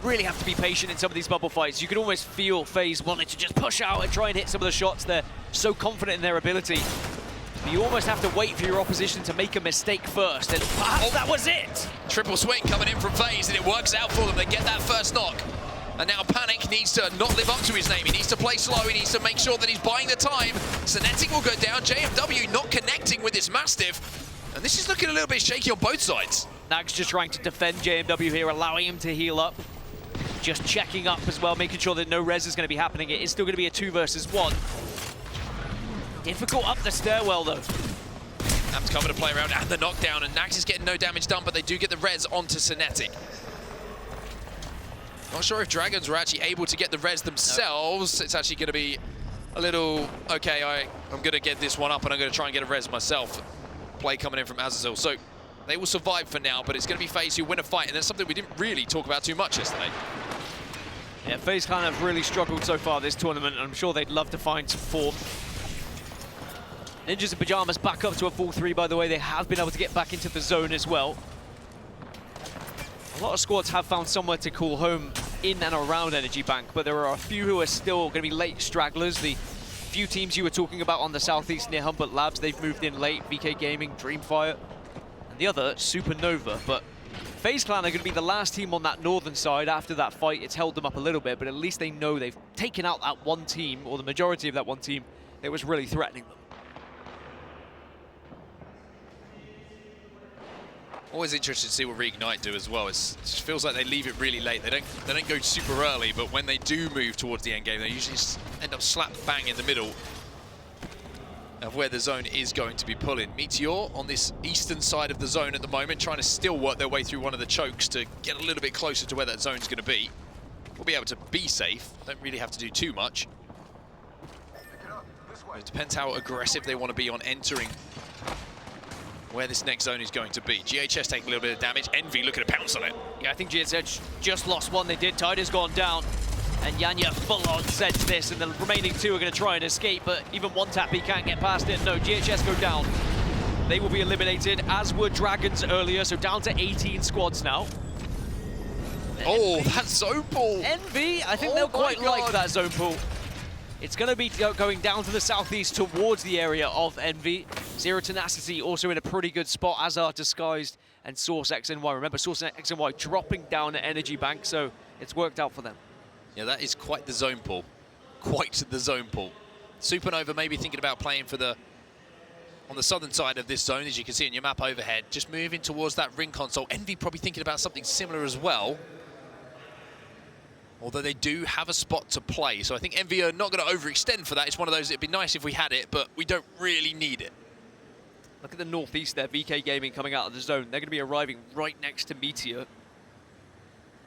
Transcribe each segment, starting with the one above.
really have to be patient in some of these bubble fights. You can almost feel FaZe wanting to just push out and try and hit some of the shots. They're so confident in their ability. But you almost have to wait for your opposition to make a mistake first, and perhaps that was it! Triple swing coming in from FaZe, and it works out for them. They get that first knock. And now Panic needs to not live up to his name. He needs to play slow. He needs to make sure that he's buying the time. Synetic will go down. JMW not connecting with this Mastiff. And this is looking a little bit shaky on both sides. Nags just trying to defend JMW here, allowing him to heal up. Just checking up as well, making sure that no res is going to be happening. It is still going to be a 2 versus 1. Difficult up the stairwell, though. Am's coming to play around, and the knockdown, and Nags is getting no damage done, but they do get the res onto Synetic. Not sure if Dragons were actually able to get the res themselves. No. It's actually going to be a little, okay, I'm going to get this one up, and I'm going to try and get a res myself. Play coming in from Azazel. So they will survive for now, but it's going to be FaZe who win a fight, and that's something we didn't really talk about too much yesterday. Yeah, FaZe kind of really struggled so far this tournament, and I'm sure they'd love to find some form. Ninjas in Pajamas back up to a full 3, by the way. They have been able to get back into the zone as well. A lot of squads have found somewhere to call home in and around Energy Bank, but there are a few who are still going to be late stragglers. The few teams you were talking about on the southeast near Humbert Labs, they've moved in late. VK Gaming, Dreamfire, and the other, Supernova. But FaZe Clan are going to be the last team on that northern side. After that fight, it's held them up a little bit, but at least they know they've taken out that one team, or the majority of that one team, that was really threatening them. Always interested to see what Reignite do as well. It just feels like they leave it really late. They don't go super early, but when they do move towards the end game, they usually just end up slap bang in the middle of where the zone is going to be pulling. Meteor on this eastern side of the zone at the moment, trying to still work their way through one of the chokes to get a little bit closer to where that zone's going to be. We'll be able to be safe. Don't really have to do too much. It depends how aggressive they want to be on entering where this next zone is going to be. GHS taking a little bit of damage. Envy looking to pounce on it. Yeah, I think GHS just lost one. They did. Tider's gone down. And Yanya full on sense this, and the remaining 2 are going to try and escape, but even one tap, he can't get past it. No, GHS go down. They will be eliminated, as were Dragons earlier, so down to 18 squads now. Oh, Envy, that zone pull. Envy, I think they'll quite like that zone pull. It's going to be going down to the southeast towards the area of Envy. Zero Tenacity also in a pretty good spot, as are Disguised and Source X and Y. Remember, Source X and Y dropping down at Energy Bank, so it's worked out for them. Yeah, that is quite the zone pull. Quite the zone pull. Supernova maybe thinking about playing for on the southern side of this zone, as you can see in your map overhead, just moving towards that ring console. Envy probably thinking about something similar as well. Although they do have a spot to play, so I think Envy are not going to overextend for that. It's one of those, it'd be nice if we had it, but we don't really need it. Look at the northeast there, VK Gaming coming out of the zone. They're going to be arriving right next to Meteor.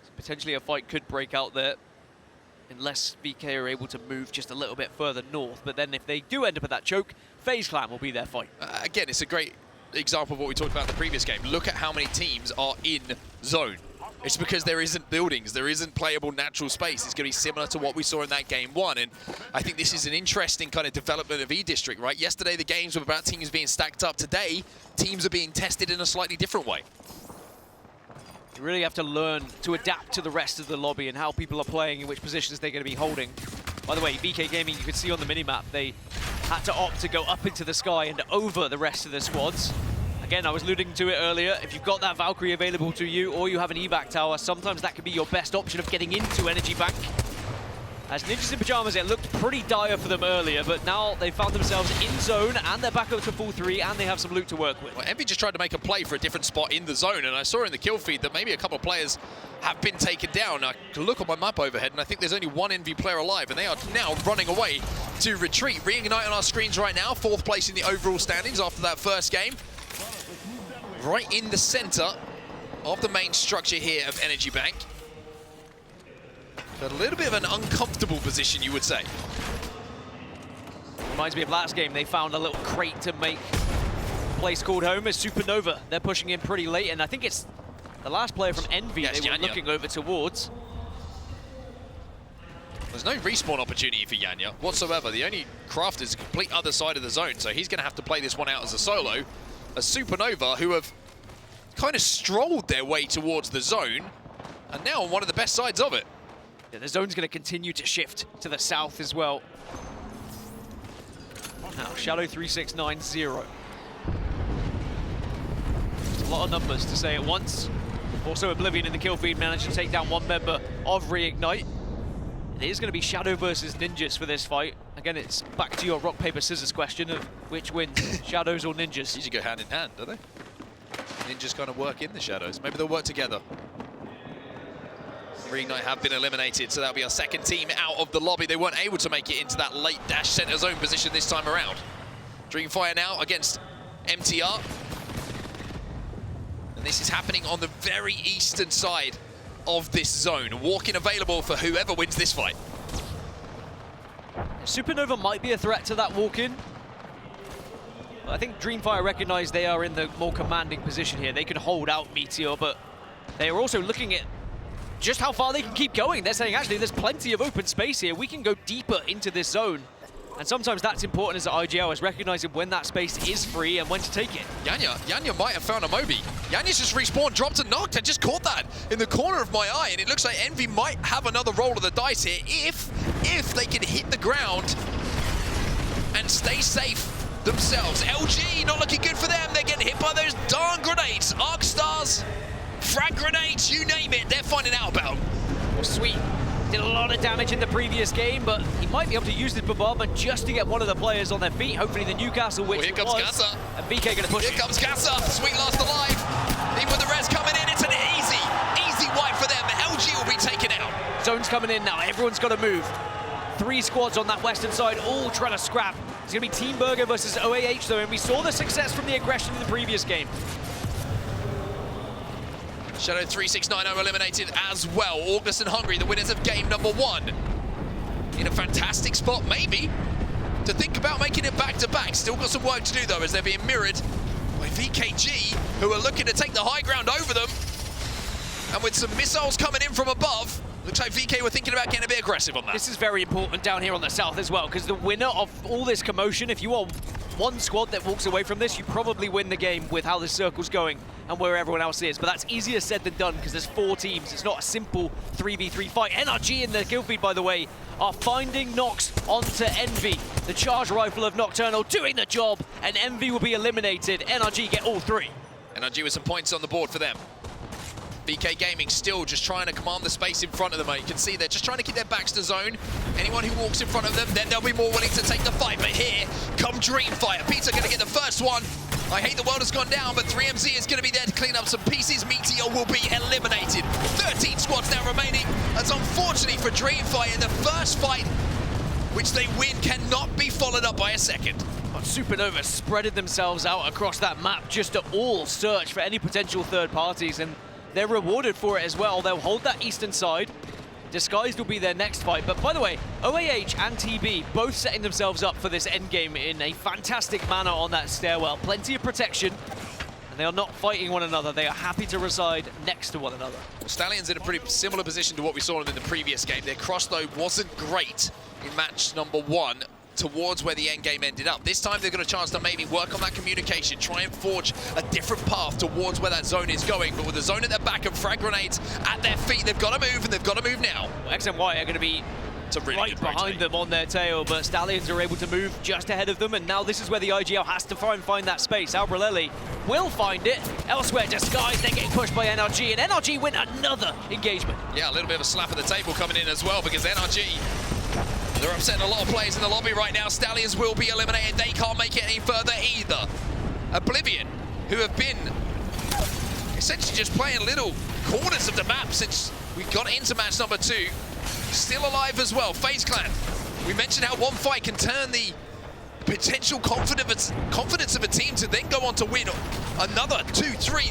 So potentially a fight could break out there, unless VK are able to move just a little bit further north. But then if they do end up at that choke, FaZe Clan will be their fight. Again, it's a great example of what we talked about in the previous game. Look at how many teams are in zone. It's because there isn't buildings, there isn't playable natural space. It's going to be similar to what we saw in that game 1, and I think this is an interesting kind of development of E-District, right? Yesterday the games were about teams being stacked up. Today, teams are being tested in a slightly different way. You really have to learn to adapt to the rest of the lobby and how people are playing and which positions they're going to be holding. By the way, VK Gaming, you can see on the minimap, they had to opt to go up into the sky and over the rest of the squads. Again, I was alluding to it earlier, if you've got that Valkyrie available to you or you have an evac tower, sometimes that could be your best option of getting into Energy Bank. As Ninjas in Pajamas, it looked pretty dire for them earlier, but now they found themselves in zone and they're back up to full 3 and they have some loot to work with. Well, Envy just tried to make a play for a different spot in the zone, and I saw in the kill feed that maybe a couple of players have been taken down. I can look on my map overhead and I think there's only one Envy player alive, and they are now running away to retreat. Reignite on our screens right now, 4th place in the overall standings after that first game. Right in the center of the main structure here of Energy Bank. But a little bit of an uncomfortable position, you would say. Reminds me of last game, they found a little crate to make a place called home as Supernova. They're pushing in pretty late, and I think it's the last player from Envy they were looking over towards. There's no respawn opportunity for Yanya whatsoever. The only craft is the complete other side of the zone, so he's going to have to play this one out as a solo. A Supernova who have kind of strolled their way towards the zone. And now on one of the best sides of it. Yeah, the zone's going to continue to shift to the south as well. Now, Shadow 3690. A lot of numbers to say at once. Also, Oblivion in the kill feed managed to take down one member of Reignite. It is going to be Shadow versus Ninjas for this fight. Again, it's back to your rock, paper, scissors question of which wins, Shadows or Ninjas. Usually go hand in hand, don't they? Ninjas kind of work in the Shadows. Maybe they'll work together. Reignite have been eliminated, so that'll be our second team out of the lobby. They weren't able to make it into that late dash center zone position this time around. Dreamfire now against MTR. And this is happening on the very eastern side of this zone. Walk-in available for whoever wins this fight. Supernova might be a threat to that walk-in. I think Dreamfire recognize they are in the more commanding position here. They can hold out Meteor, but they are also looking at just how far they can keep going. They're saying, actually, there's plenty of open space here. We can go deeper into this zone. And sometimes that's important as an IGL, is recognizing when that space is free and when to take it. Yanya might have found a Moby. Yanya's just respawned, dropped and knocked. I just caught that in the corner of my eye, and it looks like Envy might have another roll of the dice here if they can hit the ground and stay safe themselves. LG not looking good for them. They're getting hit by those darn grenades. Arc Stars, frag grenades, you name it, they're finding out about. Well, Sweet did a lot of damage in the previous game, but he might be able to use this bombardment just to get one of the players on their feet. Hopefully the Newcastle, which here comes Casa. And BK going to push. Here comes Casa. Sweet last alive. Even with the res coming in, it's an easy wipe for them. LG will be taken out. Zone's coming in now. Everyone's got to move. 3 squads on that western side, all trying to scrap. It's going to be Team Burger versus OAH, though, and we saw the success from the aggression in the previous game. Shadow 3690 eliminated as well. August and Hungry, the winners of game number 1. In a fantastic spot, maybe, to think about making it back-to-back. Still got some work to do, though, as they're being mirrored by VKG, who are looking to take the high ground over them. And with some missiles coming in from above, looks like VK were thinking about getting a bit aggressive on that. This is very important down here on the south as well, because the winner of all this commotion, if you are one squad that walks away from this, you probably win the game with how this circle's going and where everyone else is. But that's easier said than done, because there's 4 teams. It's not a simple 3v3 fight. NRG in the kill feed, by the way, are finding Nox onto Envy. The charge rifle of Nocturnal doing the job, and Envy will be eliminated. NRG get all 3. NRG with some points on the board for them. BK Gaming still just trying to command the space in front of them. You can see they're just trying to keep their backs to zone. Anyone who walks in front of them, then they'll be more willing to take the fight. But here come Dreamfire. Peter going to get the first one. I hate the world has gone down, but 3MZ is going to be there to clean up some pieces. Meteor will be eliminated. 13 squads now remaining. That's unfortunately for Dreamfire in the first fight, which they win, cannot be followed up by a second. But Supernova spreaded themselves out across that map just to all search for any potential third parties, and they're rewarded for it as well. They'll hold that eastern side. Disguised will be their next fight. But by the way, OAH and TB both setting themselves up for this endgame in a fantastic manner on that stairwell. Plenty of protection, and they are not fighting one another. They are happy to reside next to one another. Well, Stallions in a pretty similar position to what we saw them in the previous game. Their cross, though, wasn't great in match number 1 towards where the end game ended up. This time they've got a chance to maybe work on that communication, try and forge a different path towards where that zone is going. But with the zone at their back and frag grenades at their feet, they've got to move, and they've got to move now. Well, X and Y are going to be right behind them on their tail, but Stallions are able to move just ahead of them, and now this is where the IGL has to try and find that space. Albrelelli will find it. Elsewhere, Disguised, they're getting pushed by NRG, and NRG win another engagement. Yeah, a little bit of a slap at the table coming in as well, because NRG, they're upsetting a lot of players in the lobby right now. Stallions will be eliminated. They can't make it any further either. Oblivion, who have been essentially just playing little corners of the map since we got into match number 2, still alive as well. FaZe Clan, we mentioned how one fight can turn the potential confidence of a team to then go on to win another 2, 3.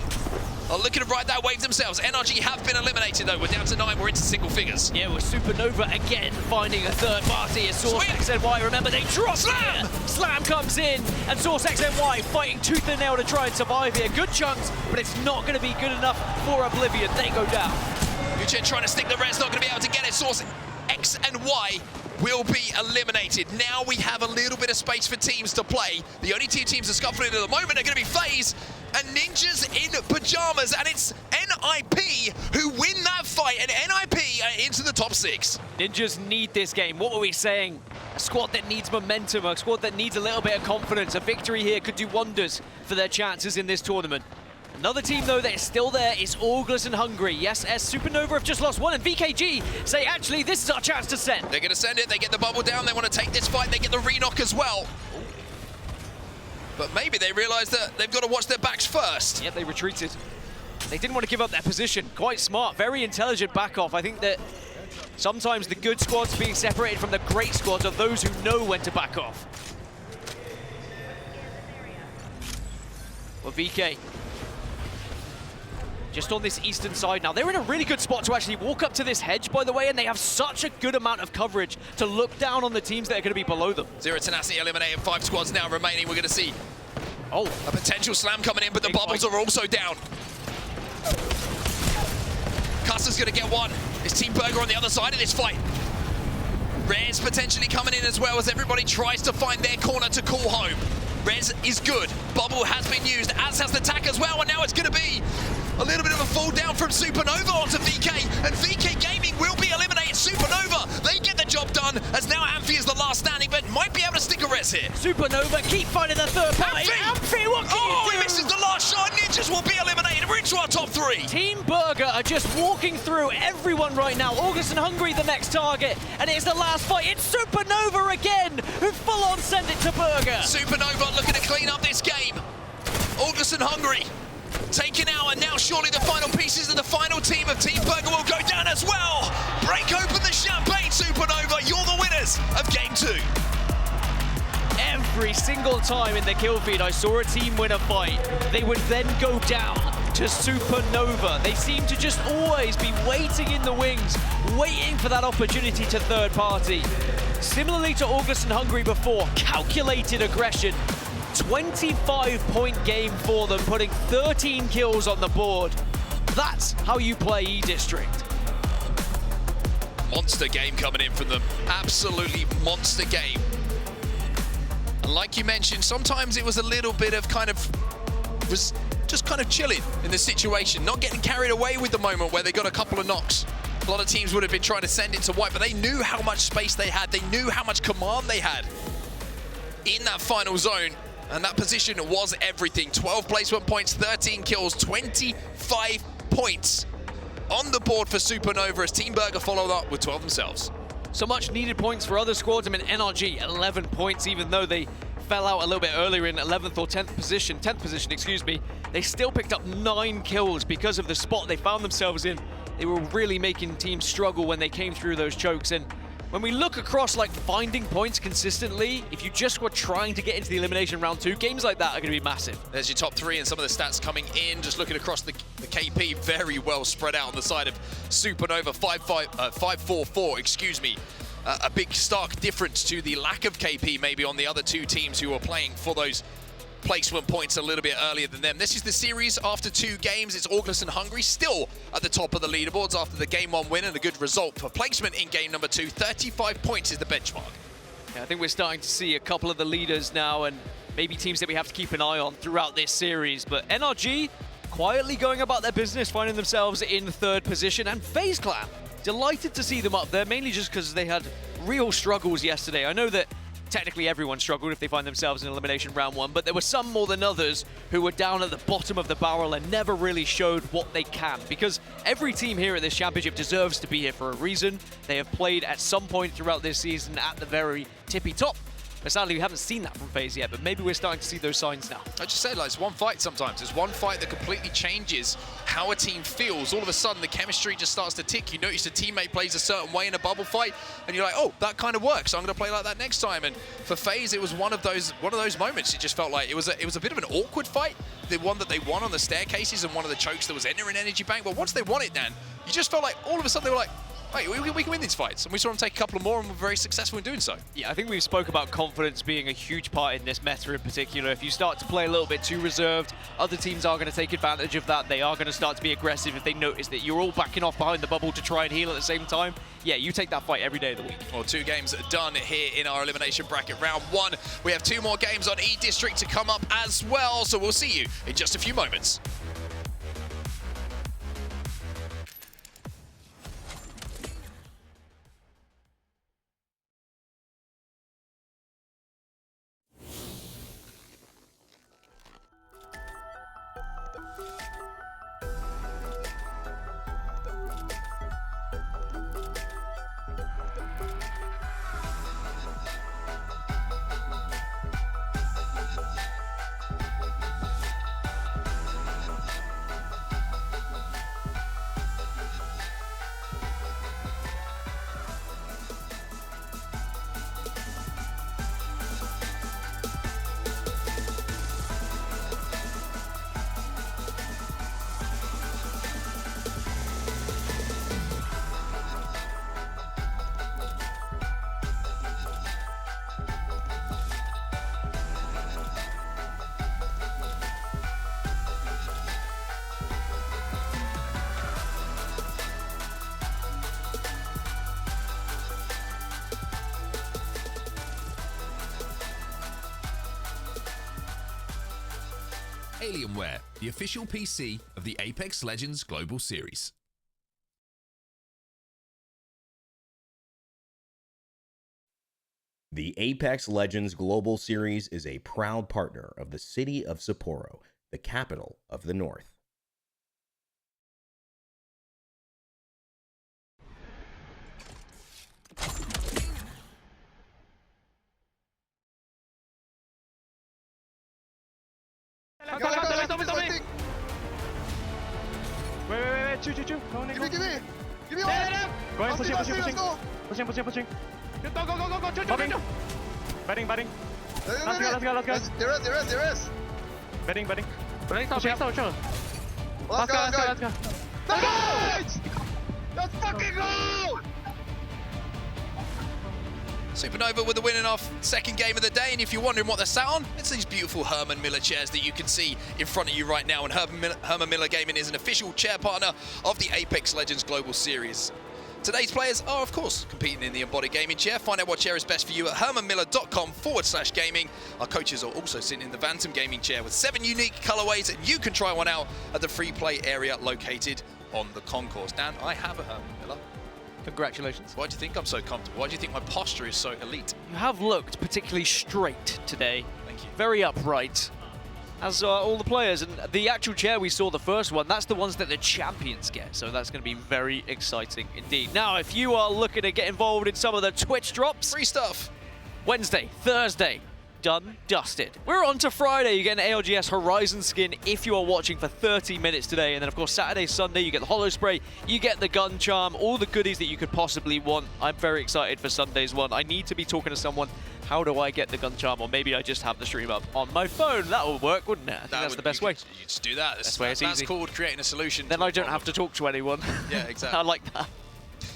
Are looking to ride that wave themselves. NRG have been eliminated, though. We're down to 9. We're into single figures. Yeah, with Supernova again finding a third party. It's Source XNY. Remember, they drop Slam! Slam comes in, and Source XNY fighting tooth and nail to try and survive here. Good chunks, but it's not going to be good enough for Oblivion. They go down. Yuchen trying to stick the res, not going to be able to get it. Source X and Y will be eliminated. Now we have a little bit of space for teams to play. The only 2 teams are scuffling at the moment are going to be FaZe. and Ninjas in pajamas, and it's NIP who win that fight, and NIP are into the top 6. Ninjas need this game. What were we saying? A squad that needs momentum, a squad that needs a little bit of confidence. A victory here could do wonders for their chances in this tournament. Another team, though, that is still there is ALGS and Hungary. Yes, as Supernova have just lost one, and VKG say, actually, this is our chance to send. They're going to send it. They get the bubble down. They want to take this fight. They get the re-knock as well. But maybe they realize that they've got to watch their backs first. Yep, they retreated. They didn't want to give up their position. Quite smart, very intelligent back off. I think that sometimes the good squads being separated from the great squads are those who know when to back off. Well, VK, just on this eastern side now. They're in a really good spot to actually walk up to this hedge, by the way, and they have such a good amount of coverage to look down on the teams that are going to be below them. Zero Tenacity eliminated, 5 squads now remaining. We're going to see a potential slam coming in, but the bubbles are also down. Custer's going to get one. It's Team Burger on the other side of this fight. Rez potentially coming in as well as everybody tries to find their corner to call home. Rez is good. Bubble has been used, as has the tack as well, and now it's going to be a little bit of a fall down from Supernova onto VK, and VK Gaming will be eliminated. Supernova, they get the job done, as now Amphi is the last standing, but might be able to stick a res here. Supernova keep finding the third party. Amphi, what can you do? He misses the last shot. Ninjas will be eliminated. We're into our top 3. Team Burger are just walking through everyone right now. ALGS and Hungary the next target, and it's the last fight. It's Supernova again, who full on send it to Burger. Supernova looking to clean up this game. ALGS and Hungary taken out, and now surely the final pieces of the final team of Team Burger will go down as well. Break open the champagne, Supernova. You're the winners of Game 2. Every single time in the kill feed I saw a team win a fight, they would then go down to Supernova. They seem to just always be waiting in the wings, waiting for that opportunity to third party. Similarly to ALGS and Hungary before, calculated aggression. 25-point game for them, putting 13 kills on the board. That's how you play E-District. Monster game coming in from them. Absolutely monster game. And like you mentioned, sometimes it was a little bit of was just kind of chilling in the situation, not getting carried away with the moment where they got a couple of knocks. A lot of teams would have been trying to send it to white, but they knew how much space they had. They knew how much command they had in that final zone. And that position was everything. 12 placement points, 13 kills, 25 points on the board for Supernova as Team Burger followed up with 12 themselves. So much needed points for other squads. I mean, NRG, 11 points, even though they fell out a little bit earlier in 11th or 10th position, excuse me. They still picked up 9 kills because of the spot they found themselves in. They were really making teams struggle when they came through those chokes. And when we look across, like, finding points consistently, if you just were trying to get into the elimination round 2, games like that are going to be massive. There's your top 3 and some of the stats coming in. Just looking across the KP, very well spread out on the side of Supernova. 5-4-4, excuse me. A big stark difference to the lack of KP maybe on the other 2 teams who are playing for those placement points a little bit earlier than them. This is the series after 2 games. It's ALGS and Hungary still at the top of the leaderboards after the game 1 win and a good result for placement in game number 2. 35 points is the benchmark. Yeah, I think we're starting to see a couple of the leaders now and maybe teams that we have to keep an eye on throughout this series. But NRG quietly going about their business, finding themselves in 3rd position, and FaZe Clan, delighted to see them up there, mainly just because they had real struggles yesterday. I know that technically everyone struggled if they find themselves in elimination round 1, but there were some more than others who were down at the bottom of the barrel and never really showed what they can, because every team here at this championship deserves to be here for a reason. They have played at some point throughout this season at the very tippy top. But sadly, we haven't seen that from FaZe yet, but maybe we're starting to see those signs now. I just said, like, it's one fight sometimes. It's one fight that completely changes how a team feels. All of a sudden, the chemistry just starts to tick. You notice a teammate plays a certain way in a bubble fight, and you're like, oh, that kind of works. So I'm going to play like that next time. And for FaZe, it was one of those moments. It just felt like it was a bit of an awkward fight. The one that they won on the staircases and one of the chokes that was entering Energy Bank. But once they won it, Dan, you just felt like all of a sudden they were like, Wait, we can win these fights. And we saw them take a couple more and were very successful in doing so. Yeah, I think we spoke about confidence being a huge part in this meta in particular. If you start to play a little bit too reserved, other teams are going to take advantage of that. They are going to start to be aggressive if they notice that you're all backing off behind the bubble to try and heal at the same time. Yeah, you take that fight every day of the week. Well, 2 games done here in our elimination bracket round 1. We have 2 more games on E-District to come up as well, so we'll see you in just a few moments. Alienware, the official PC of the Apex Legends Global Series. The Apex Legends Global Series is a proud partner of the city of Sapporo, the capital of the North. Wait, two. Go, Nick. Give me. Go in, pushing. Let's go. Pushing. Go. Bobbing. Betting. Let's go. There is. Betting. Pushing. Let's go. Nice! Let's fucking go! Supernova with the win in our second game of the day, and if you're wondering what they're sat on, it's these beautiful Herman Miller chairs that you can see in front of you right now, and Herman Miller Gaming is an official chair partner of the Apex Legends Global Series. Today's players are, of course, competing in the embodied gaming chair. Find out what chair is best for you at hermanmiller.com/gaming. Our coaches are also sitting in the Phantom Gaming chair with 7 unique colorways, and you can try one out at the free play area located on the concourse. Dan, I have a Herman Miller. Congratulations. Why do you think I'm so comfortable? Why do you think my posture is so elite? You have looked particularly straight today. Thank you. Very upright, as all the players. And the actual chair we saw, the first one, that's the ones that the champions get. So that's going to be very exciting indeed. Now, if you are looking to get involved in some of the Twitch drops, Free stuff. Wednesday, Thursday, done, dusted. We're on to Friday. You get an ALGS Horizon skin if you are watching for 30 minutes today. And then, of course, Saturday, Sunday, you get the Holo Spray, you get the Gun Charm, all the goodies that you could possibly want. I'm very excited for Sunday's one. I need to be talking to someone. How do I get the Gun Charm? Or maybe I just have the stream up on my phone. That would work, wouldn't it? I think that's the best way. You just do that. Best way, it's that's easy. called creating a solution. Then I don't have to talk to anyone. Yeah, exactly. I like that.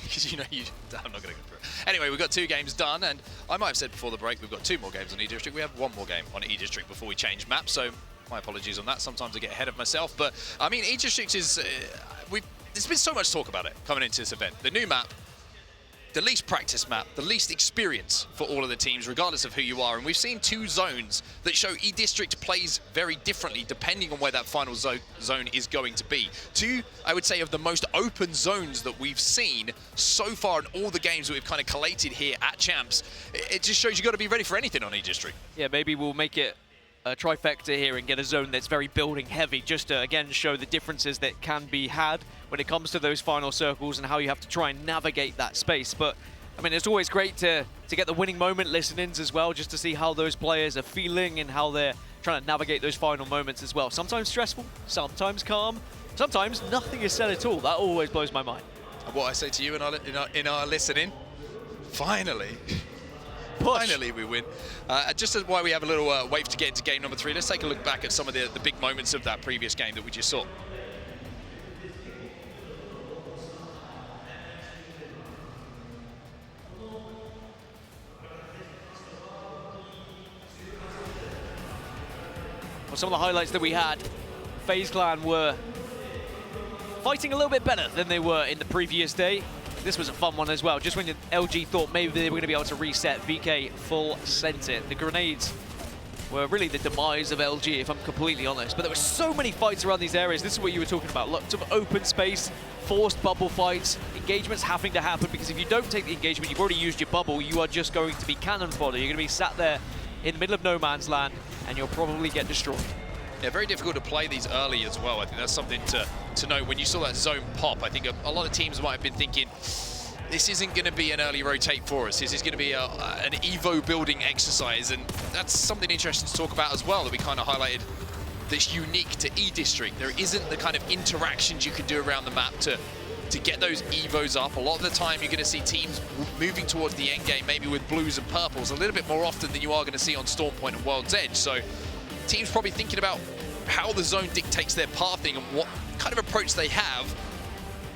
Because I'm not going to go through it. Anyway, we've got 2 games done, and I might have said before the break we've got 2 more games on E-District. We have 1 more game on E-District before we change map, so my apologies on that. Sometimes I get ahead of myself, but I mean, E-District is... there's been so much talk about it coming into this event. The new map, the least practice map, the least experience for all of the teams, regardless of who you are. And we've seen 2 zones that show E-District plays very differently depending on where that final zone is going to be. 2, I would say, of the most open zones that we've seen so far in all the games that we've kind of collated here at Champs. It just shows you've got to be ready for anything on E-District. Yeah, maybe we'll make it a trifecta here and get a zone that's very building heavy, just to again show the differences that can be had when it comes to those final circles and how you have to try and navigate that space. But I mean, it's always great to get the winning moment listen-ins as well, just to see how those players are feeling and how they're trying to navigate those final moments as well. Sometimes stressful, sometimes calm, sometimes nothing is said at all. That always blows my mind. And what I say to you in our listening, finally. Push. Finally we win. Just as why we have a little wait to get into game number 3, let's take a look back at some of the big moments of that previous game that we just saw. Well, some of the highlights that we had, FaZe Clan were fighting a little bit better than they were in the previous day. This was a fun one as well. Just when LG thought maybe they were going to be able to reset, VK full sent it. The grenades were really the demise of LG, if I'm completely honest. But there were so many fights around these areas. This is what you were talking about. Lots of open space, forced bubble fights, engagements having to happen, because if you don't take the engagement, you've already used your bubble, you are just going to be cannon fodder. You're going to be sat there in the middle of no man's land, and you'll probably get destroyed. Yeah, very difficult to play these early as well. I think that's something to note. When you saw that zone pop, I think a lot of teams might have been thinking, this isn't going to be an early rotate for us. This is going to be an Evo building exercise, and that's something interesting to talk about as well, that we kind of highlighted that's unique to E-District. There isn't the kind of interactions you can do around the map to get those Evos up. A lot of the time you're going to see teams moving towards the end game, maybe with blues and purples, a little bit more often than you are going to see on Stormpoint and World's Edge. So teams probably thinking about how the zone dictates their pathing and what kind of approach they have,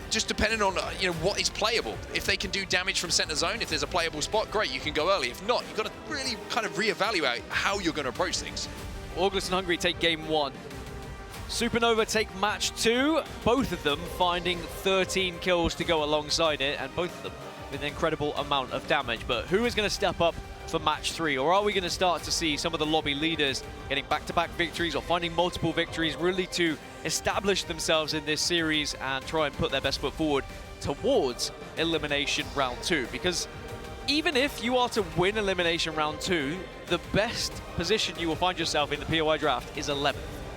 just depending on what is playable. If they can do damage from center zone, if there's a playable spot, great, you can go early. If not, you've got to really kind of reevaluate how you're going to approach things. ALGS and Hungary take game 1. Supernova take match 2, both of them finding 13 kills to go alongside it, and both of them with an incredible amount of damage. But who is going to step up for match 3? Or are we going to start to see some of the lobby leaders getting back-to-back victories or finding multiple victories, really to establish themselves in this series and try and put their best foot forward towards elimination round 2? Because even if you are to win elimination round 2, the best position you will find yourself in the POI draft is 11th,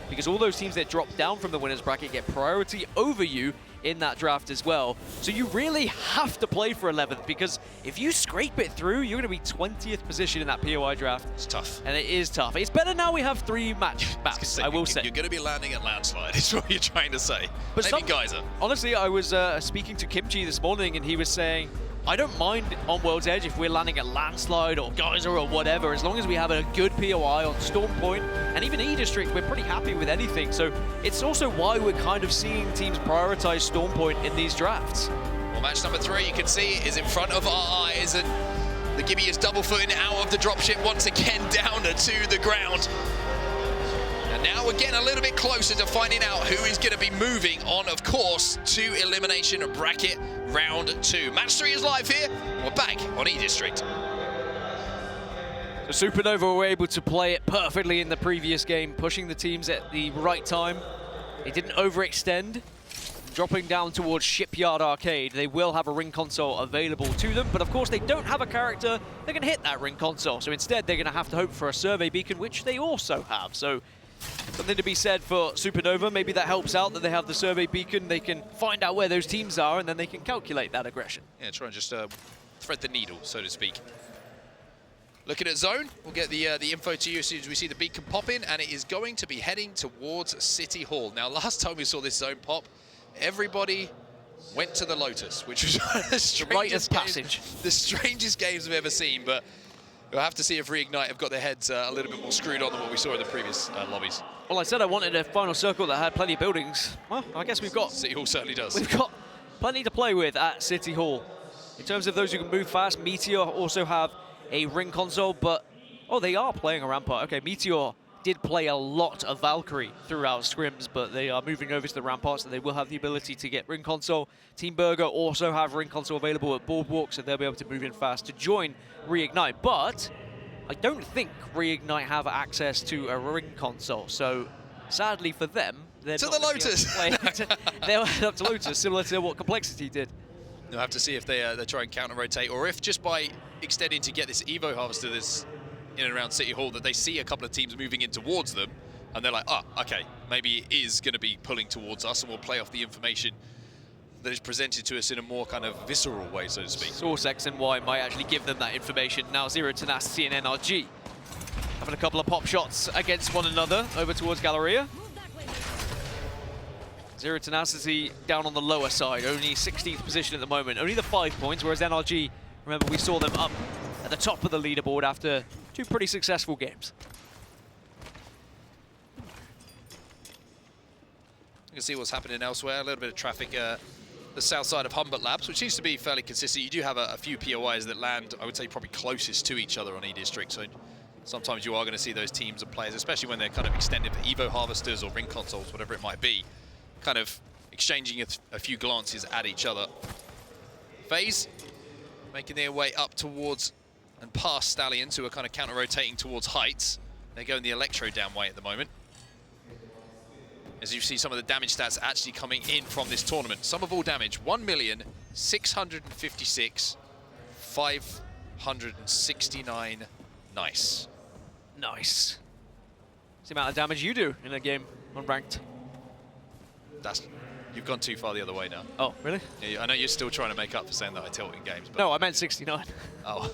because all those teams that drop down from the winners bracket get priority over you in that draft as well. So you really have to play for 11th, because if you scrape it through, you're going to be 20th position in that POI draft. It's tough. And it is tough. It's better now we have 3 match maps, I will say. You're going to be landing at landslide, is what you're trying to say. But maybe Geyser. Honestly, I was speaking to Kimchi this morning, and he was saying, I don't mind on World's Edge if we're landing at landslide or Geyser or whatever, as long as we have a good POI on Stormpoint and even E-District, we're pretty happy with anything. So it's also why we're kind of seeing teams prioritize Stormpoint in these drafts. Well, match number 3, you can see, is in front of our eyes, and the Gibby is double footing out of the dropship once again down to the ground. And now again a little bit closer to finding out who is going to be moving on, of course, to elimination bracket round 2. Match 3 is live here. We're back on E-District. So Supernova were able to play it perfectly in the previous game, pushing the teams at the right time. They didn't overextend. Dropping down towards Shipyard Arcade, they will have a ring console available to them, but of course they don't have a character that can hit that ring console. So instead they're going to have to hope for a survey beacon, which they also have. So something to be said for Supernova. Maybe that helps out that they have the survey beacon. They can find out where those teams are, and then they can calculate that aggression. Yeah, try and just thread the needle, so to speak. Looking at zone, we'll get the info to you as soon as we see the beacon pop in, and it is going to be heading towards City Hall. Now, last time we saw this zone pop, everybody went to the Lotus, which was the strangest games I've ever seen, but we'll have to see if Reignite have got their heads a little bit more screwed on than what we saw in the previous lobbies. Well, I said I wanted a final circle that had plenty of buildings. Well, I guess we've got... City Hall certainly does. We've got plenty to play with at City Hall. In terms of those who can move fast, Meteor also have a ring console, but... Oh, they are playing a Rampart. Okay, Meteor did play a lot of Valkyrie throughout scrims, but they are moving over to the Ramparts, and they will have the ability to get ring console. Team Burger also have ring console available at Boardwalk, so they'll be able to move in fast to join Reignite. But I don't think Reignite have access to a ring console, so sadly for them, they're to not the Lotus. They'll head up to Lotus, similar to what Complexity did. They'll have to see if they try and counter-rotate, or if just by extending to get this Evo Harvester that's in and around City Hall, that they see a couple of teams moving in towards them, and they're like, oh, okay, maybe it is going to be pulling towards us, and we'll play off the information that is presented to us in a more kind of visceral way, so to speak. Source X and Y might actually give them that information. Now Zero Tenacity and NRG having a couple of pop shots against one another over towards Galleria. Zero Tenacity down on the lower side, only 16th position at the moment, only the 5 points, whereas NRG, remember, we saw them up at the top of the leaderboard after 2 pretty successful games. You can see what's happening elsewhere, a little bit of traffic the south side of Humbert Labs, which seems to be fairly consistent. You do have a few POIs that land, I would say, probably closest to each other on E-District, so sometimes you are going to see those teams of players, especially when they're kind of extended for Evo Harvesters or Ring Consoles, whatever it might be, kind of exchanging a few glances at each other. FaZe making their way up towards and past Stallions, who are kind of counter-rotating towards Heights. They're going the Electro down way at the moment. As you see some of the damage stats actually coming in from this tournament. Sum of all damage, 1,656,569. Nice. Nice. It's the amount of damage you do in a game on ranked. You've gone too far the other way now. Oh, really? Yeah, I know you're still trying to make up for saying that I tilt in games, but... No, I meant 69. Oh.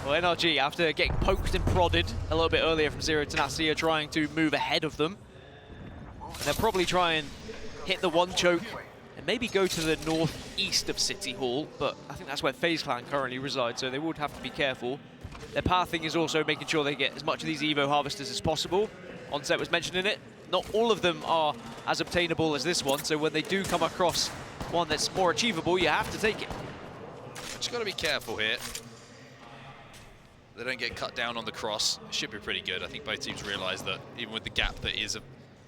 Well, NRG, after getting poked and prodded a little bit earlier from Zero Tenacity, are trying to move ahead of them. And they'll probably try and hit the one choke and maybe go to the northeast of City Hall, but I think that's where FaZe Clan currently reside, so they would have to be careful. Their pathing is also making sure they get as much of these Evo Harvesters as possible. Onset was mentioned in it. Not all of them are as obtainable as this one, so when they do come across one that's more achievable, you have to take it. Just got to be careful here. They don't get cut down on the cross. It should be pretty good. I think both teams realise that even with the gap that is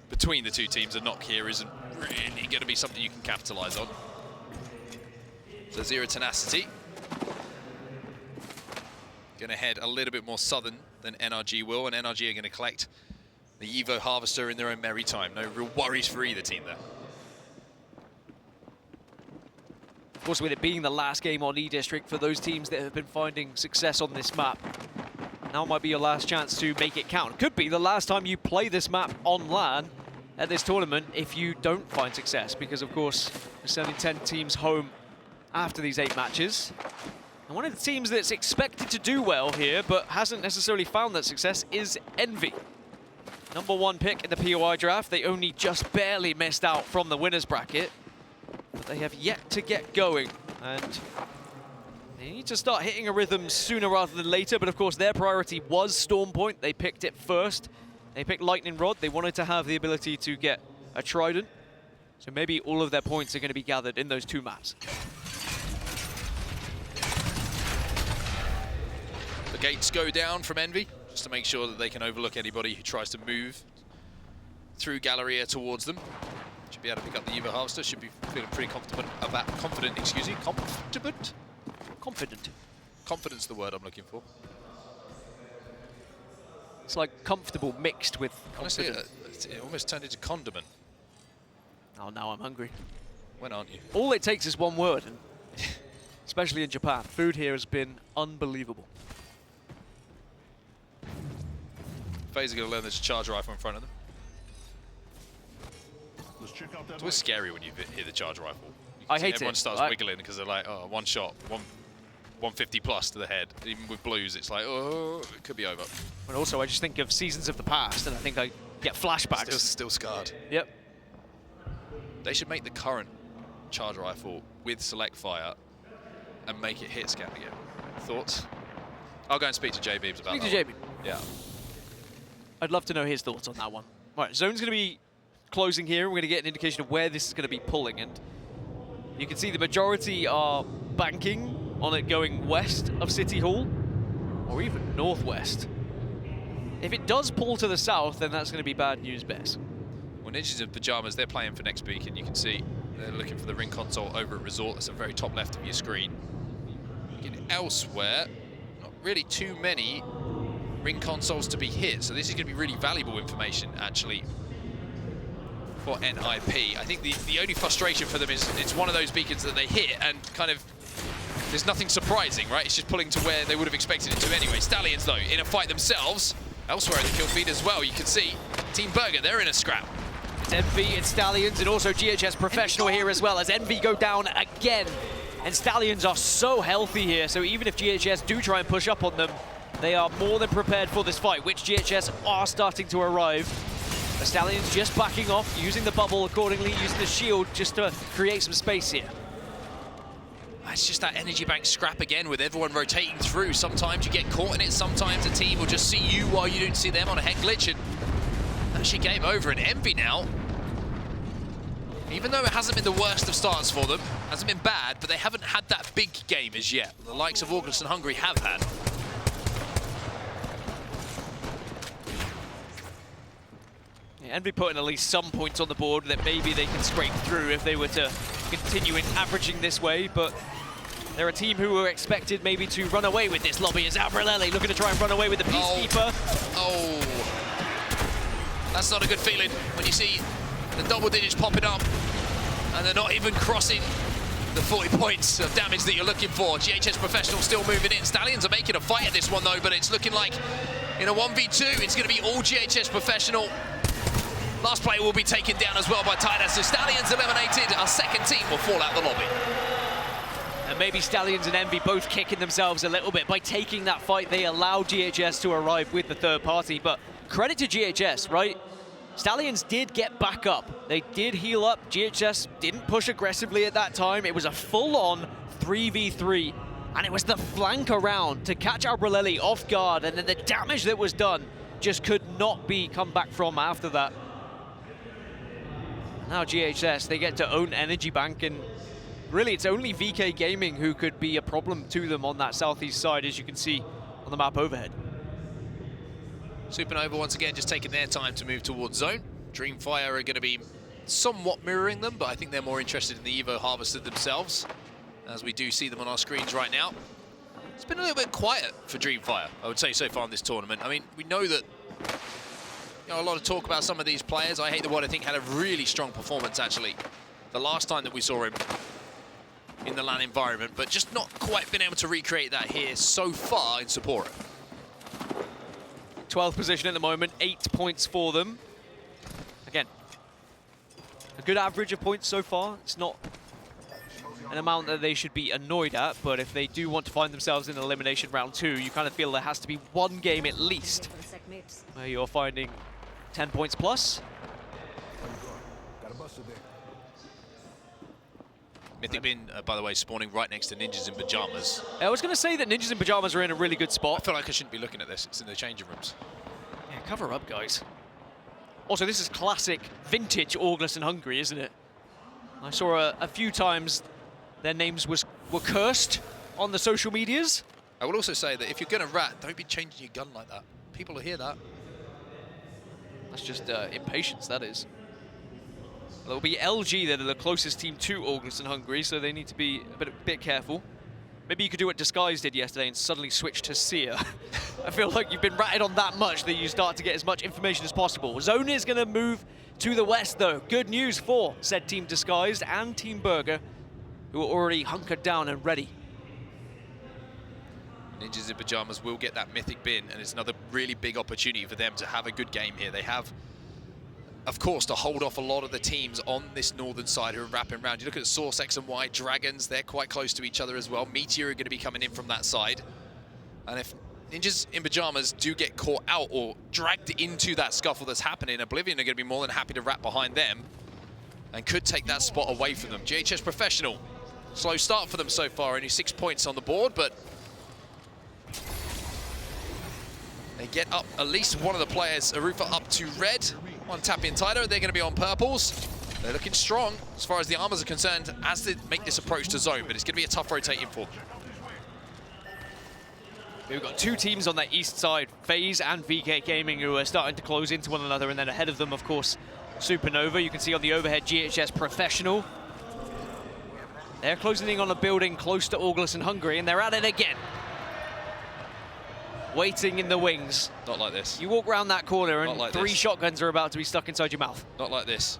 between the two teams, a knock here isn't really going to be something you can capitalise on. So Zero Tenacity going to head a little bit more southern than NRG will, and NRG are going to collect the Evo Harvester in their own merry time. No real worries for either team there. Of course, with it being the last game on E-District for those teams that have been finding success on this map, now might be your last chance to make it count. Could be the last time you play this map on LAN at this tournament if you don't find success, because of course, we're sending 10 teams home after these 8 matches. And one of the teams that's expected to do well here, but hasn't necessarily found that success, is Envy. #1 pick in the POI draft. They only just barely missed out from the winners bracket, but they have yet to get going, and they need to start hitting a rhythm sooner rather than later. But of course their priority was Storm Point. They picked it first. They picked Lightning Rod. They wanted to have the ability to get a Trident, so maybe all of their points are going to be gathered in those 2 maps. The gates go down from Envy, just to make sure that they can overlook anybody who tries to move through Galleria towards them. Should be able to pick up the Evo Harvester, should be feeling pretty confident. Confident's the word I'm looking for. It's like comfortable mixed with Honestly, confident. it almost turned into condiment. Oh, now I'm hungry. When aren't you? All it takes is one word, and especially in Japan. Food here has been unbelievable. FaZe are going to learn there's a charge rifle in front of them. It's always scary when you hit the charge rifle. I hate it. Everyone starts wiggling because they're like, oh, one shot, 150 plus to the head. Even with blues, it's like, oh, it could be over. And also, I just think of seasons of the past, and I think I get flashbacks. Still scarred. Yep. They should make the current charge rifle with select fire and make it hit scan again. Thoughts? I'll go and speak to J-Beams about that. Speak to J-Beams. Yeah. I'd love to know his thoughts on that one. Right, zone's going to be closing here. We're going to get an indication of where this is going to be pulling, and you can see the majority are banking on it going west of City Hall, or even northwest. If it does pull to the south, then that's going to be bad news, Bess. Well, Ninjas in Pyjamas, they're playing for next beacon. You can see they're looking for the ring console over at Resort. That's the very top left of your screen. Elsewhere, not really too many ring consoles to be hit, so this is going to be really valuable information, actually, for NIP. I think the only frustration for them is it's one of those beacons that they hit and kind of there's nothing surprising, right? It's just pulling to where they would have expected it to anyway. Stallions, though, in a fight themselves. Elsewhere in the kill feed as well, you can see Team Burger, they're in a scrap. It's Envy, it's Stallions, and also GHS Professional here as well, as Envy go down again. And Stallions are so healthy here, so even if GHS do try and push up on them, they are more than prepared for this fight, which GHS are starting to arrive. The Stallions just backing off, using the bubble accordingly, using the shield just to create some space here. It's just that energy bank scrap again with everyone rotating through. Sometimes you get caught in it, sometimes a team will just see you while you don't see them on a head glitch, and that's your game over. And Envy now Even though it hasn't been the worst of starts for them, hasn't been bad, but they haven't had that big game as yet. The likes of August and Hungary have had. Yeah, Envy putting at least some points on the board that maybe they can scrape through if they were to continue in averaging this way, but they're a team who were expected maybe to run away with this lobby as Abrelelli looking to try and run away with the Peacekeeper. Oh. That's not a good feeling when you see the double digits popping up and they're not even crossing the 40 points of damage that you're looking for. GHS Professional still moving in. Stallions are making a fight at this one though, but it's looking like in a 1v2, it's going to be all GHS Professional. Last player will be taken down as well by Tidas. So Stallions eliminated. Our second team will fall out the lobby. And maybe Stallions and Envy both kicking themselves a little bit. By taking that fight, they allowed GHS to arrive with the third party. But credit to GHS, right? Stallions did get back up. They did heal up. GHS didn't push aggressively at that time. It was a full-on 3v3. And it was the flank around to catch Abrelelli off guard. And then the damage that was done just could not be come back from after that. Now GHS, they get to own Energy Bank, and really it's only VK Gaming who could be a problem to them on that southeast side, as you can see on the map overhead. Supernova once again just taking their time to move towards zone. Dreamfire are going to be somewhat mirroring them, but I think they're more interested in the Evo Harvested themselves, as we do see them on our screens right now. It's been a little bit quiet for Dreamfire, I would say, so far in this tournament. I mean, we know that a lot of talk about some of these players. I hate the word, I think had a really strong performance actually the last time that we saw him in the LAN environment, but just not quite been able to recreate that here so far in Sapporo. 12th position at the moment, 8 points for them. Again, a good average of points so far. It's not an amount that they should be annoyed at, but if they do want to find themselves in elimination round 2, you kind of feel there has to be one game at least where you're finding 10 points plus. Mythic Bin, by the way, spawning right next to Ninjas in Pajamas. I was going to say that Ninjas in Pajamas are in a really good I spot. feel like I shouldn't be looking at this. It's in the changing rooms. Yeah, cover up, guys. Also, this is classic vintage August and Hungary, isn't it? I saw a few times their names were cursed on the social medias. I will also say that if you're going to rat, don't be changing your gun like that. People will hear that. That's just impatience, that is. There'll be LG that are the closest team to August and Hungary, so they need to be a bit careful. Maybe you could do what Disguise did yesterday and suddenly switch to Seer. I feel like you've been ratted on that much that you start to get as much information as possible. Zone is going to move to the west, though. Good news for said Team Disguised and Team Burger, who are already hunkered down and ready. Ninjas in Pajamas will get that Mythic Bin, and it's another really big opportunity for them to have a good game here. They have, of course, to hold off a lot of the teams on this northern side who are wrapping around. You look at Source X and Y, Dragons, they're quite close to each other as well. Meteor are going to be coming in from that side. And if Ninjas in Pajamas do get caught out or dragged into that scuffle that's happening, Oblivion are going to be more than happy to wrap behind them and could take that spot away from them. GHS Professional, slow start for them so far, only 6 points on the board, but they get up at least one of the players, Arufa up to red, one Tappy and Tyler, they're going to be on purples. They're looking strong as far as the armors are concerned as they make this approach to zone, but it's going to be a tough rotating for them. We've got two teams on that east side, FaZe and VK Gaming, who are starting to close into one another, and then ahead of them, of course, Supernova. You can see on the overhead, GHS Professional. They're closing in on a building close to August and Hungary, and they're at it again. Waiting in the wings. Not like this. You walk around that corner and like 3 this. shotguns are about to be stuck inside your mouth. Not like this.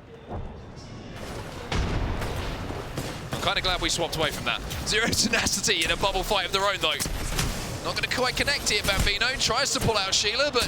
I'm kind of glad we swapped away from that. Zero tenacity in a bubble fight of their own, though. Not going to quite connect here, Bambino. Tries to pull out Sheila, but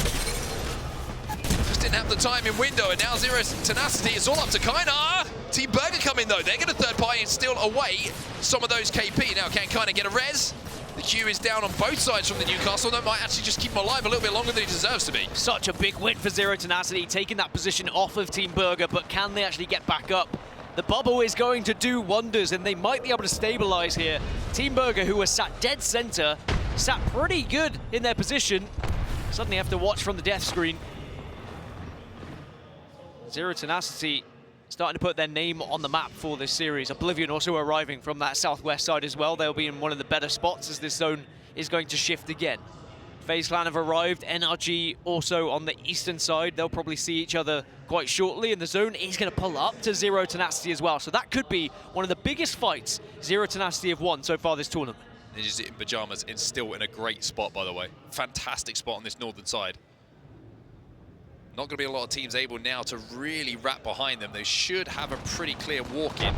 just didn't have the time in window, and now Zero tenacity is all up to Kainar. Team Burger coming, though. They're going to third party and steal away some of those KP. Now, can Kainar get a res? The Q is down on both sides from the Newcastle. That might actually just keep him alive a little bit longer than he deserves to be. Such a big win for Zero Tenacity, taking that position off of Team Burger, but can they actually get back up? The bubble is going to do wonders, and they might be able to stabilize here. Team Burger, who was sat dead center, sat pretty good in their position, suddenly have to watch from the death screen. Zero Tenacity starting to put their name on the map for this series. Oblivion also arriving from that southwest side as well. They'll be in one of the better spots as this zone is going to shift again. FaZe Clan have arrived, NRG also on the eastern side. They'll probably see each other quite shortly, and the zone is going to pull up to Zero Tenacity as well. So that could be one of the biggest fights Zero Tenacity have won so far this tournament. Ninjas in pajamas is still in a great spot, by the way. Fantastic spot on this northern side. Not going to be a lot of teams able now to really wrap behind them. They should have a pretty clear walk-in.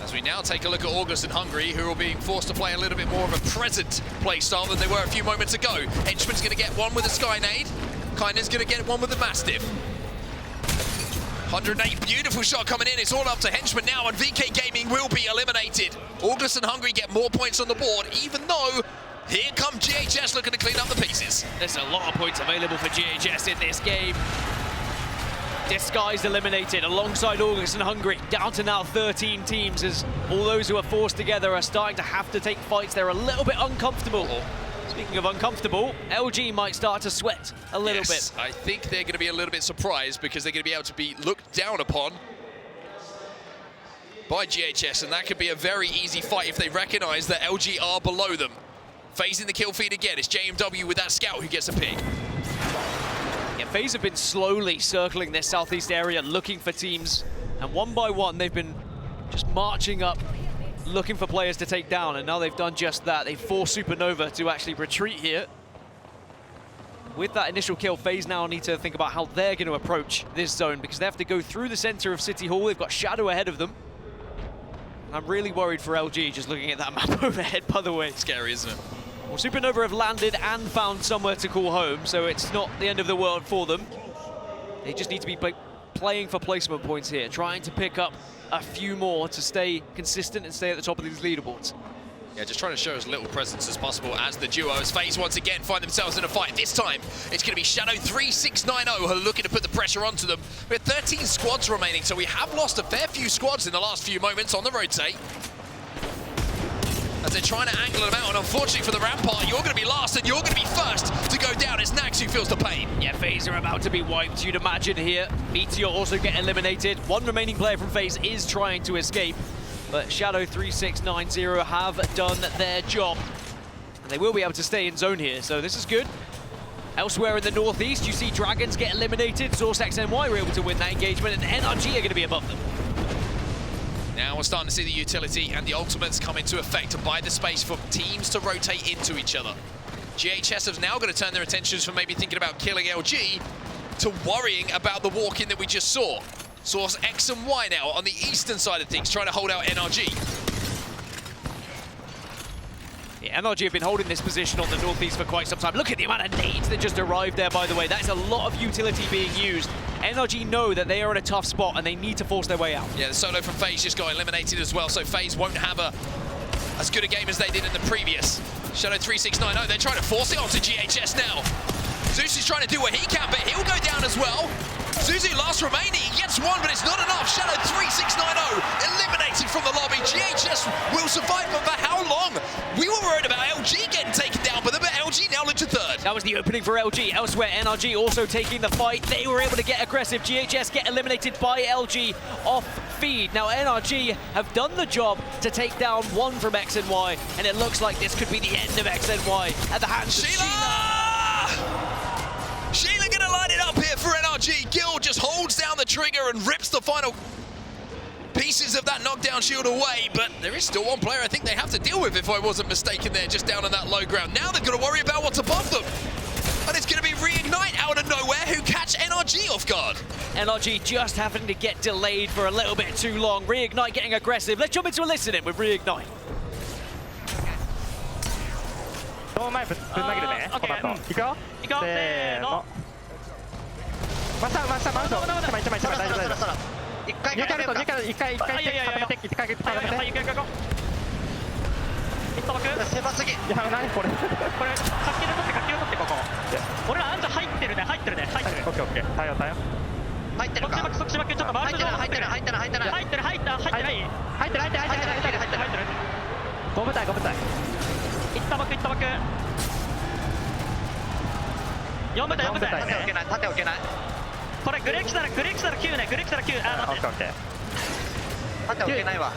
As we now take a look at ALGS and Hungary, who are being forced to play a little bit more of a present play style than they were a few moments ago. Henchman's going to get one with a Skynade. Kainen's going to get one with the Mastiff. 108, beautiful shot coming in. It's all up to Henchman now, and VK Gaming will be eliminated. ALGS and Hungary get more points on the board, even though here come GHS looking to clean up the pieces. There's a lot of points available for GHS in this game. Disguise eliminated alongside ALGS and Hungary, down to now 13 teams as all those who are forced together are starting to have to take fights. They're a little bit uncomfortable. Speaking of uncomfortable, LG might start to sweat a little bit. I think they're going to be a little bit surprised because they're going to be able to be looked down upon by GHS, and that could be a very easy fight if they recognize that LG are below them. FaZe in the kill feed again. It's JMW with that scout who gets a pick. Yeah, FaZe have been slowly circling their southeast area, looking for teams, and one by one they've been just marching up, looking for players to take down, and now they've done just that. They forced Supernova to actually retreat here. With that initial kill, FaZe now need to think about how they're going to approach this zone, because they have to go through the center of City Hall. They've got Shadow ahead of them. I'm really worried for LG just looking at that map overhead, by the way. Scary, isn't it? Well, Supernova have landed and found somewhere to call home, so it's not the end of the world for them. They just need to be playing for placement points here, trying to pick up a few more to stay consistent and stay at the top of these leaderboards. Yeah, just trying to show as little presence as possible as the duo, as FaZe once again find themselves in a fight. This time, it's going to be Shadow 3690 who are looking to put the pressure onto them. We have 13 squads remaining, so we have lost a fair few squads in the last few moments on the rotate. As they're trying to angle them out, and unfortunately for the Rampart, you're going to be last and you're going to be first to go down. It's Nax who feels the pain. Yeah, FaZe are about to be wiped, you'd imagine here. Meteor also get eliminated. One remaining player from FaZe is trying to escape, but Shadow 3690 have done their job. And they will be able to stay in zone here, so this is good. Elsewhere in the northeast, you see Dragons get eliminated. Source XNY were able to win that engagement, and NRG are going to be above them. Now we're starting to see the utility and the ultimates come into effect to buy the space for teams to rotate into each other. GHS have now got to turn their attentions from maybe thinking about killing LG to worrying about the walk-in that we just saw. Source X and Y now on the eastern side of things, trying to hold out NRG. Yeah, NRG have been holding this position on the northeast for quite some time. Look at the amount of nades that just arrived there, by the way. That is a lot of utility being used. NRG know that they are in a tough spot and they need to force their way out. Yeah, the solo from FaZe just got eliminated as well, so FaZe won't have as good a game as they did in the previous. Shadow 3690, they're trying to force it onto GHS now. Zeus is trying to do what he can, but he'll go down as well. Zuzu last remaining, he gets one, but it's not enough. Shadow 3690 eliminated from the lobby. GHS will survive, but for how long? We were worried about LG getting taken down, but LG now look to third. That was the opening for LG. Elsewhere, NRG also taking the fight. They were able to get aggressive. GHS get eliminated by LG off feed. Now NRG have done the job to take down one from X and Y, and it looks like this could be the end of X and Y at the hands of Sheila. Sheila gonna line it up here for NRG. Gil just holds down the trigger and rips the final pieces of that knockdown shield away, but there is still one player I think they have to deal with, if I wasn't mistaken there, just down on that low ground. Now they've got to worry about what's above them. And it's going to be Reignite out of nowhere who catch NRG off guard. NRG just having to get delayed for a little bit too long. Reignite getting aggressive. Let's jump into a listening with Reignite. ドーム前ぶん投げるね。オッケー。この後いくよ。いくよ。せーの。マスターマウント。一枚大丈夫大丈夫。一回一回固めて一回固めて。はい、行く。ヒットバック。狭すぎ。いや何これ。これ活気で取ってここ。俺らアンジャ入ってるね。オッケー。対応。入ってるか。即死バックちょっと回る。入ってない。入ってない。5部隊。行ったバック。4部隊。縦置けない。これグレー来たら9ね、グレー来たら9。あ、待って。オッケーオッケー。待って、置けないわ。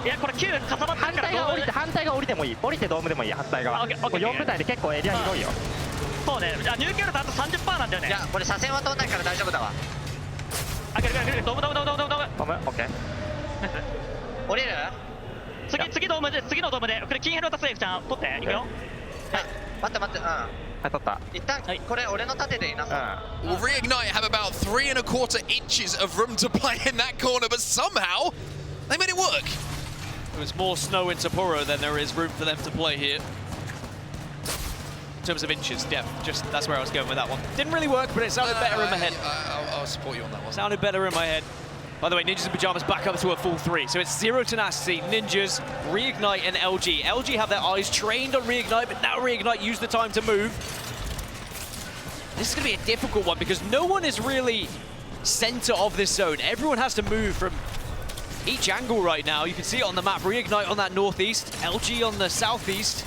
いや、これ9かさばってるからドームで。反対が降りてもいい。降りてドームでもいい、反対側。オッケーオッケー4部隊で結構エリア広いよ。そうね、じゃあ入球だとあと 30% なんだよね。いや、これ車線は通んないから大丈夫だわ。あ、グレードーム。ドーム、オッケー。降りる？次ドームで、次のドームで、これキンヘル渡す、F ちゃん取って、いくよ。はい。待って、はい、取った。一旦これ俺の盾でいなさい。Well, Reignite have about 3¼ inches of room to play in that corner, but somehow they made it work. There's more snow in Sapporo than there is room for them to play here. In terms of inches, yeah, just that's where I was going with that one. Didn't really work, but it sounded better in my head. I'll support you on that one. Sounded better in my head. By the way, Ninjas and Pyjamas back up to a full 3. So it's Zero Tenacity, Ninjas, Reignite, and LG. LG have their eyes trained on Reignite, but now Reignite use the time to move. This is going to be a difficult one because no one is really center of this zone. Everyone has to move from each angle right now. You can see it on the map. Reignite on that northeast, LG on the southeast,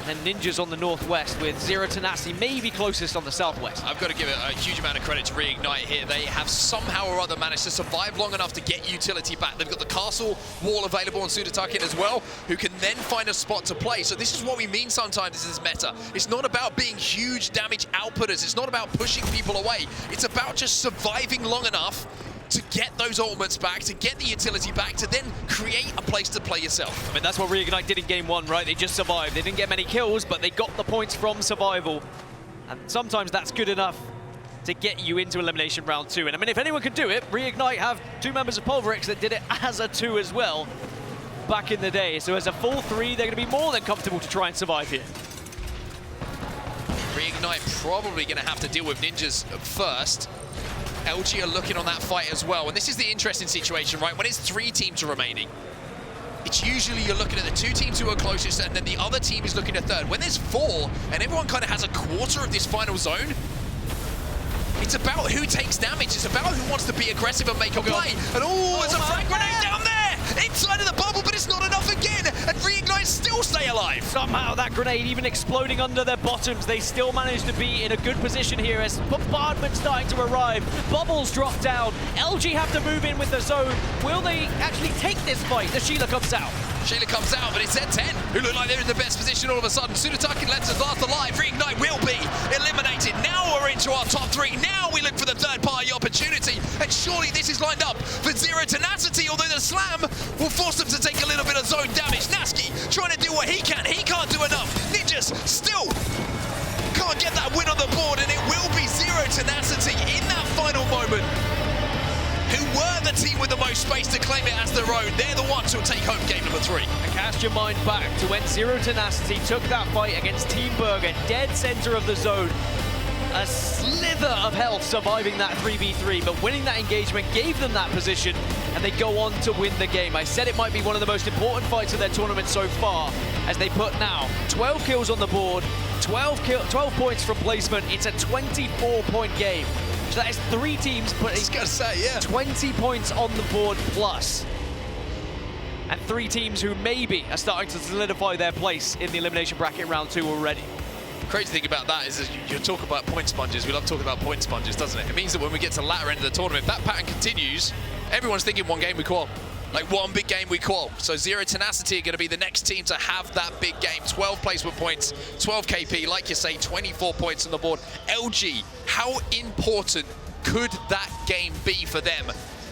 and then Ninjas on the northwest with Zero Tenacity maybe closest on the southwest. I've got to give it a huge amount of credit to Reignite here. They have somehow or other managed to survive long enough to get utility back. They've got the castle wall available on Sudatakin as well, who can then find a spot to play. So this is what we mean sometimes in this meta. It's not about being huge damage outputters. It's not about pushing people away. It's about just surviving long enough to get those ultimates back, to get the utility back, to then create a place to play yourself. I mean, that's what Reignite did in game 1, right? They just survived. They didn't get many kills, but they got the points from survival. And sometimes that's good enough to get you into elimination round 2. And I mean, if anyone could do it, Reignite have 2 members of Pulverix that did it as a 2 as well back in the day. So as a full 3, they're going to be more than comfortable to try and survive here. Reignite probably going to have to deal with Ninjas first. LG are looking on that fight as well. And this is the interesting situation, right? When it's 3 teams remaining, it's usually you're looking at the 2 teams who are closest and then the other team is looking at third. When there's 4 and everyone kind of has a quarter of this final zone, it's about who takes damage. It's about who wants to be aggressive and make a play. And there's a frag grenade down there! Inside of the bubble, but it's not enough again! And Reignite still stay alive! Somehow that grenade even exploding under their bottoms, they still manage to be in a good position here as bombardment starting to arrive. Bubbles drop down. LG have to move in with the zone. Will they actually take this fight? The Sheila comes out. Sheila comes out, but it's Z10 who look like they're in the best position all of a sudden. Sudatakin lets us last alive. Reignite will be eliminated. Now we're into our top 3. Now we look for the third-party opportunity. And surely this is lined up for Zero Tenacity, although the slam will force them to take a little bit of zone damage. Naski trying to do what he can. He can't do enough. Ninjas still can't get that win on the board, and it will be Zero Tenacity in that final moment, who were the team with the most space to claim it as their own. They're the ones who'll take home game number 3. And cast your mind back to when Zero Tenacity took that fight against Team Burger, dead center of the zone. A slither of health surviving that 3v3, but winning that engagement gave them that position, and they go on to win the game. I said it might be one of the most important fights of their tournament so far, as they put now 12 kills on the board, 12 points from placement. It's a 24-point game. So that is 3 teams putting 20 points on the board plus. And 3 teams who maybe are starting to solidify their place in the elimination bracket round 2 already. Crazy thing about that is you talk about point sponges. We love talking about point sponges, doesn't it? It means that when we get to the latter end of the tournament, if that pattern continues, everyone's thinking one game we qual. Like one big game we qual. So Zero Tenacity are going to be the next team to have that big game. 12 placement points, 12 KP, like you say, 24 points on the board. LG, how important could that game be for them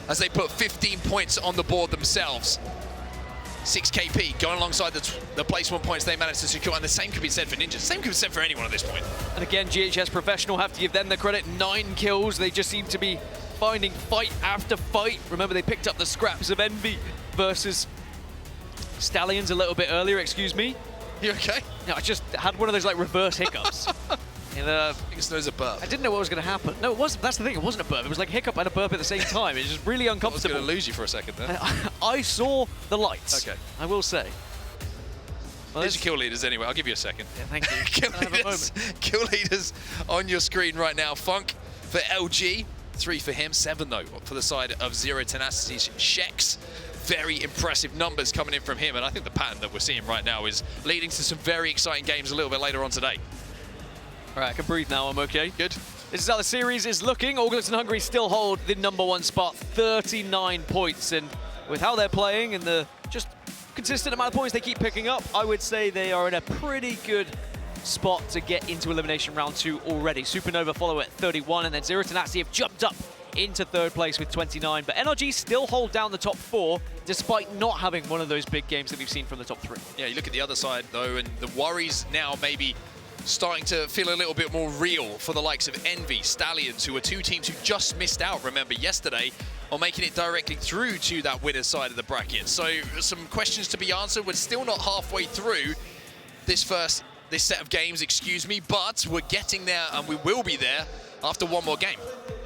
as they put 15 points on the board themselves? 6 KP going alongside the placement points they managed to secure, and the same could be said for Ninjas. Same could be said for anyone at this point. And again, GHS Professional, have to give them the credit. 9 kills. They just seem to be finding fight after fight. Remember, they picked up the scraps of Envy versus Stallions a little bit earlier, excuse me. You okay? No, I just had one of those like reverse hiccups. And, I think it's a burp. I didn't know what was going to happen. No, it wasn't. That's the thing. It wasn't a burp. It was like a hiccup and a burp at the same time. It was just really uncomfortable. I was going to lose you for a second there. I saw the lights. Okay. I will say. Well, Here's your kill leaders anyway. I'll give you a second. Yeah, thank you. Kill leaders on your screen right now. Funk for LG. 3 for him. 7 though for the side of Zero Tenacity's Shex. Very impressive numbers coming in from him. And I think the pattern that we're seeing right now is leading to some very exciting games a little bit later on today. All right, I can breathe now. I'm okay. Good. This is how the series is looking. ALGS and Hungary still hold the #1 spot, 39 points. And with how they're playing and the just consistent amount of points they keep picking up, I would say they are in a pretty good spot to get into elimination round 2 already. Supernova follow at 31, and then Zero to Nazi have jumped up into 3rd place with 29. But NRG still hold down the top 4, despite not having one of those big games that we've seen from the top 3. Yeah, you look at the other side, though, and the worries now maybe starting to feel a little bit more real for the likes of Envy, Stallions, who are 2 teams who just missed out, remember, yesterday, on making it directly through to that winner's side of the bracket. So some questions to be answered. We're still not halfway through this set of games, excuse me, but we're getting there, and we will be there after one more game.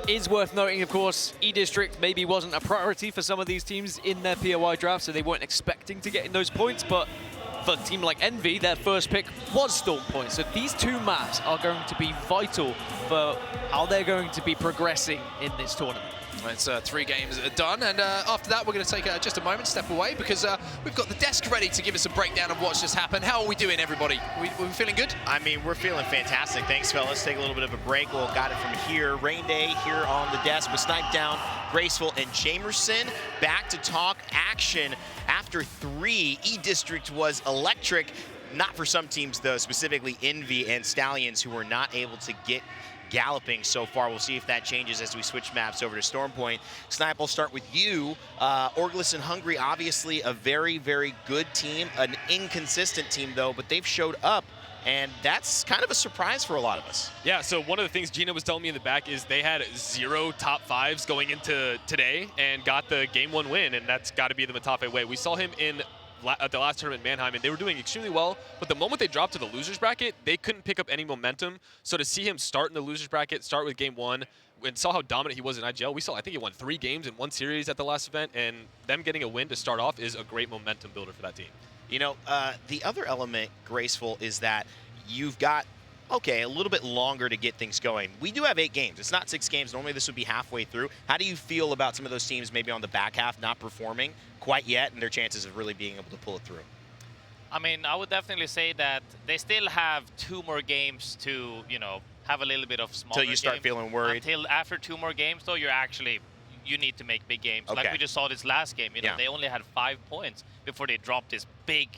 Is worth noting, of course, E-District maybe wasn't a priority for some of these teams in their POI draft, so they weren't expecting to get in those points, but for a team like Envy, their first pick was Storm Point. So these 2 maps are going to be vital for how they're going to be progressing in this tournament. It's 3 games done, and after that we're going to take just a moment, step away, because we've got the desk ready to give us a breakdown of what's just happened. How are we doing, everybody? We feeling good? I mean, we're feeling fantastic. Thanks, fellas. Take a little bit of a break. We'll got it from here. Rain Day here on the desk with Snipe Down, Graceful, and Jamerson. Back to talk action after 3. E-District was electric. Not for some teams, though, specifically Envy and Stallions, who were not able to get galloping so far. We'll see if that changes as we switch maps over to Stormpoint. Snipe, we'll start with you. ALGS and Hungary, obviously a very, very good team, an inconsistent team though, but they've showed up, and that's kind of a surprise for a lot of us. Yeah, so one of the things Gina was telling me in the back is they had 0 top 5s going into today and got the game 1 win, and that's got to be the Matafe way. We saw him in at the last tournament in Mannheim, and they were doing extremely well, but the moment they dropped to the losers bracket, they couldn't pick up any momentum. So to see him start in the losers bracket, start with game 1, and saw how dominant he was in IGL, we saw, I think he won 3 games in 1 series at the last event, and them getting a win to start off is a great momentum builder for that team. You know, the other element, Graceful, is that you've got, okay, a little bit longer to get things going. We do have 8 games. It's not 6 games. Normally this would be halfway through. How do you feel about some of those teams maybe on the back half not performing quite yet and their chances of really being able to pull it through? I mean, I would definitely say that they still have 2 more games to, you know, have a little bit of smaller Until you start games. feeling worried? Until after 2 more games, though, you need to make big games. Okay. Like we just saw this last game, you know, Yeah. they only had 5 points before they dropped this big